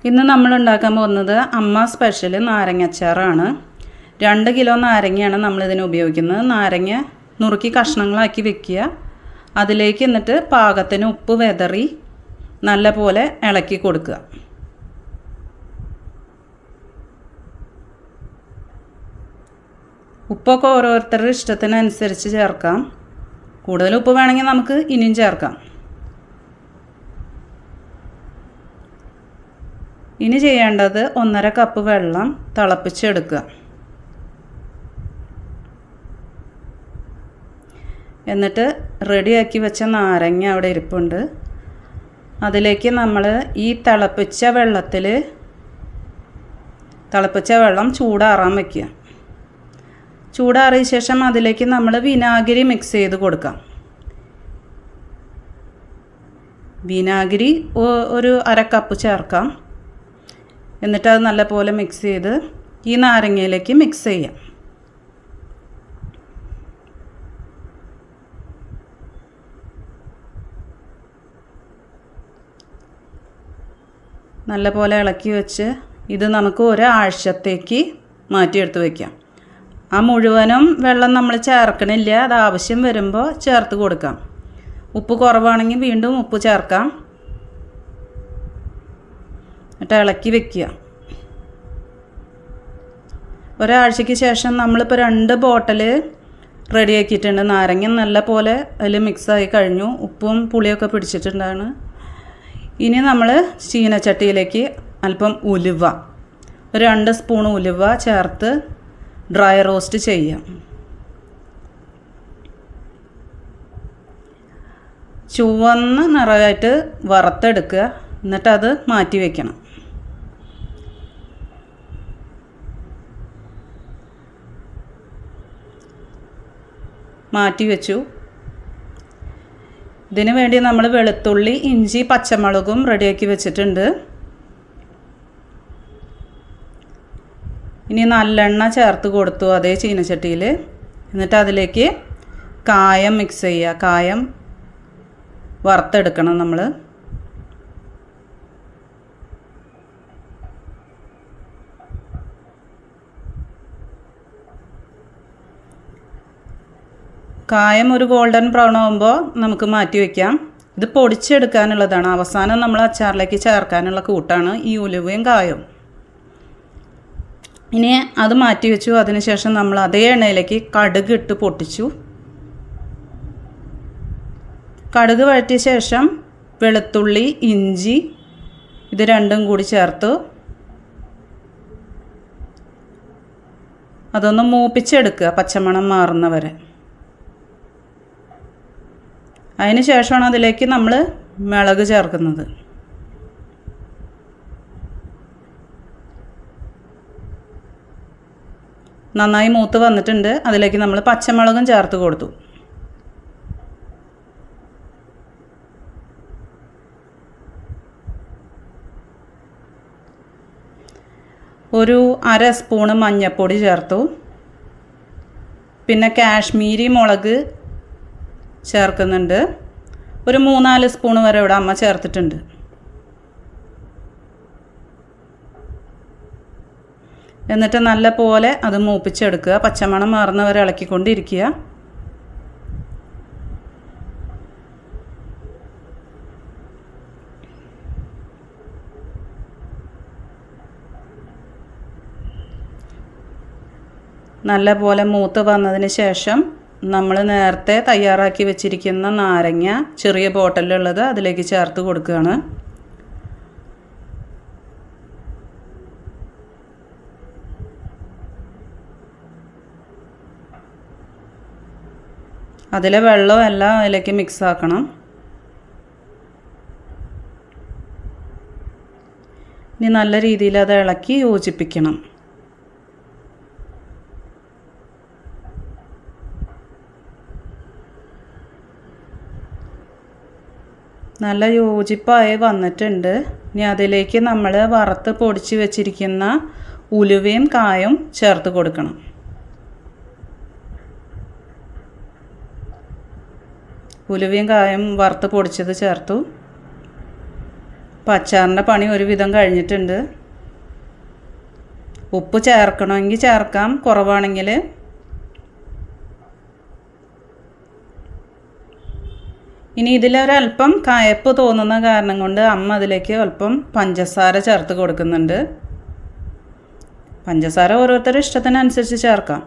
ഇന്ന് നമ്മൾ ഉണ്ടാക്കാൻ പോകുന്നത് അമ്മ സ്പെഷ്യൽ നാരങ്ങച്ചാറാണ്. 2 കിലോ നാരങ്ങയാണ് നമ്മളിതിന് ഉപയോഗിക്കുന്നത്. നാരങ്ങ നുറുക്കി കഷ്ണങ്ങളാക്കി വെക്കുക. അതിലേക്ക് എന്നിട്ട് പാകത്തിന് ഉപ്പ് വിതറി നല്ലപോലെ ഇളക്കി കൊടുക്കുക. ഉപ്പൊക്കെ ഓരോരുത്തരുടെ ഇഷ്ടത്തിനനുസരിച്ച് ചേർക്കാം. കൂടുതൽ ഉപ്പ് വേണമെങ്കിൽ നമുക്ക് ഇനിയും ചേർക്കാം. ഇനി ചെയ്യേണ്ടത് 1.5 കപ്പ് വെള്ളം തിളപ്പിച്ചെടുക്കുക. എന്നിട്ട് റെഡിയാക്കി വെച്ച നാരങ്ങ അവിടെ ഇരിപ്പുണ്ട്. അതിലേക്ക് നമ്മൾ ഈ തിളപ്പിച്ച വെള്ളം ചൂടാറാൻ വയ്ക്കുക. ചൂടാറിയ ശേഷം അതിലേക്ക് നമ്മൾ വിനാഗിരി മിക്സ് ചെയ്ത് കൊടുക്കാം. വിനാഗിരി ഒരു 1/2 കപ്പ് ചേർക്കാം. എന്നിട്ട് അത് നല്ലപോലെ മിക്സ് ചെയ്ത് ഈ നാരങ്ങയിലേക്ക് മിക്സ് ചെയ്യാം. നല്ലപോലെ ഇളക്കി വെച്ച് ഇത് നമുക്ക് ഒരാഴ്ചത്തേക്ക് മാറ്റിയെടുത്ത് വയ്ക്കാം. ആ മുഴുവനും വെള്ളം നമ്മൾ ചേർക്കണില്ല. അത് ആവശ്യം വരുമ്പോൾ ചേർത്ത് കൊടുക്കാം. ഉപ്പ് കുറവാണെങ്കിൽ വീണ്ടും ഉപ്പ് ചേർക്കാം. എന്നിട്ട് ഇളക്കി വെക്കുക. ഒരാഴ്ചയ്ക്ക് ശേഷം നമ്മളിപ്പോൾ 2 ബോട്ടിൽ റെഡിയാക്കിയിട്ടുണ്ട്. നാരങ്ങ നല്ല പോലെ അതിൽ മിക്സായി കഴിഞ്ഞു. ഉപ്പും പുളിയൊക്കെ പിടിച്ചിട്ടുണ്ടാണ്. ഇനി നമ്മൾ ചീനച്ചട്ടിയിലേക്ക് അല്പം ഉലുവ, ഒരു 2 സ്പൂൺ ഉലുവ ചേർത്ത് ഡ്രൈ റോസ്റ്റ് ചെയ്യാം. ചുവന്ന നിറമായിട്ട് വറുത്തെടുക്കുക. എന്നിട്ടത് മാറ്റി വയ്ക്കണം. മാറ്റി വെച്ചു. ഇതിനു വേണ്ടി നമ്മൾ വെളുത്തുള്ളി, ഇഞ്ചി, പച്ചമുളകും റെഡിയാക്കി വെച്ചിട്ടുണ്ട്. ഇനി നല്ലെണ്ണ ചേർത്ത് കൊടുത്തു അതേ ചീനച്ചട്ടിയിൽ. എന്നിട്ട് അതിലേക്ക് കായം മിക്സ് ചെയ്യുക. കായം വറുത്തെടുക്കണം നമ്മൾ. കായം ഒരു ഗോൾഡൻ ബ്രൗൺ ആകുമ്പോൾ നമുക്ക് മാറ്റി വയ്ക്കാം. ഇത് പൊടിച്ചെടുക്കാനുള്ളതാണ്. അവസാനം നമ്മൾ അച്ചാറിലേക്ക് ചേർക്കാനുള്ള കൂട്ടാണ് ഈ ഉലുവയും കായവും. ഇനി അത് മാറ്റി വെച്ചു. അതിനുശേഷം നമ്മൾ അതേ എണ്ണയിലേക്ക് കടുക് ഇട്ട് പൊട്ടിച്ചു. കടുക് വഴറ്റിയ ശേഷം വെളുത്തുള്ളി, ഇഞ്ചി ഇത് രണ്ടും കൂടി ചേർത്തു. അതൊന്ന് മൂപ്പിച്ചെടുക്കുക പച്ചമണം മാറുന്നവരെ. അതിന് ശേഷമാണ് അതിലേക്ക് നമ്മൾ മുളക് ചേർക്കുന്നത്. നന്നായി മൂത്ത് വന്നിട്ടുണ്ട്. അതിലേക്ക് നമ്മൾ പച്ചമുളകും ചേർത്ത് കൊടുത്തു. ഒരു 1/2 സ്പൂണ് മഞ്ഞൾപ്പൊടി ചേർത്തു. പിന്നെ കാശ്മീരി മുളക് ചേർക്കുന്നുണ്ട്. ഒരു 3-4 സ്പൂൺ വരെ ഇവിടെ അമ്മ ചേർത്തിട്ടുണ്ട്. എന്നിട്ട് നല്ല പോലെ അത് മൂപ്പിച്ചെടുക്കുക. പച്ചമണം മാറുന്നവരെ ഇളക്കിക്കൊണ്ടിരിക്കുക. നല്ല പോലെ മൂത്ത് വന്നതിന് ശേഷം നമ്മൾ നേരത്തെ തയ്യാറാക്കി വെച്ചിരിക്കുന്ന നാരങ്ങ ചെറിയ ബോട്ടിലുള്ളത് അതിലേക്ക് ചേർത്ത് കൊടുക്കുകയാണ്. അതിലെ വെള്ളം എല്ലാം അതിലേക്ക് മിക്സ് ആക്കണം. ഇനി നല്ല രീതിയിൽ അത് ഇളക്കി യോജിപ്പിക്കണം. നല്ല യോജിപ്പായി വന്നിട്ടുണ്ട്. ഇനി അതിലേക്ക് നമ്മൾ വറുത്ത് പൊടിച്ച് വെച്ചിരിക്കുന്ന ഉലുവയും കായും ചേർത്ത് കൊടുക്കണം. ഉലുവയും കായും വറുത്ത് പൊടിച്ചത് ചേർത്തു. അപ്പോൾ അച്ചാറിൻ്റെ പണി ഒരുവിധം കഴിഞ്ഞിട്ടുണ്ട്. ഉപ്പ് ചേർക്കണമെങ്കിൽ ചേർക്കാം, കുറവാണെങ്കിൽ. ഇനി ഇതിലൊരല്പം കയപ്പ് തോന്നുന്ന കാരണം കൊണ്ട് അമ്മ അതിലേക്ക് അല്പം പഞ്ചസാര ചേർത്ത് കൊടുക്കുന്നുണ്ട്. പഞ്ചസാര ഓരോരുത്തരുടെ ഇഷ്ടത്തിനനുസരിച്ച് ചേർക്കാം.